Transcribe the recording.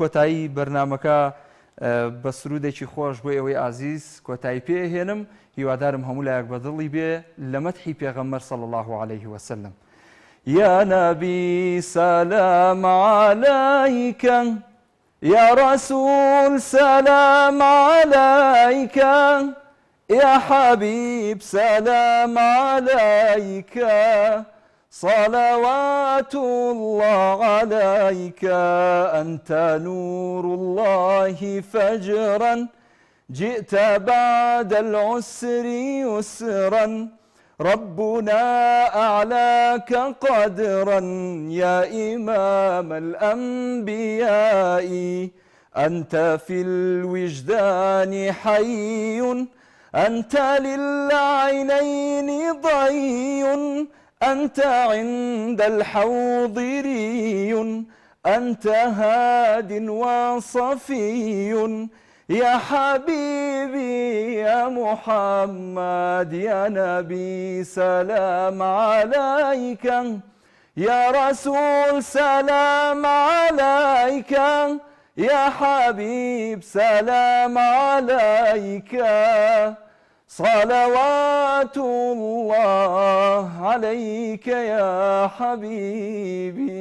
کۆتایی بەرنامەکە بە سرودێکی خۆش بۆ ئێوەی ئازیز کۆتایی پێهێنم هیوادارم هەموو لایەک بەدڵی بێ لە مەدحی پێغەمبەر صلی الله عليه وسلم. يا نبي سلام عليك يا رسول سلام عليك يا حبيب سلام عليك صلوات الله عليك أنت نور الله فجرا جئت بعد العسر يسرا ربنا أعلاك قدرا يا إمام الأنبياء أنت في الوجدان حي أنت للعينين ضي أنت عند الحوض ري أنت هاد وصفي يا حبيبي يا محمد يا نبي سلام عليك يا رسول سلام عليك يا حبيب سلام عليك صلوات الله عليك يا حبيبي.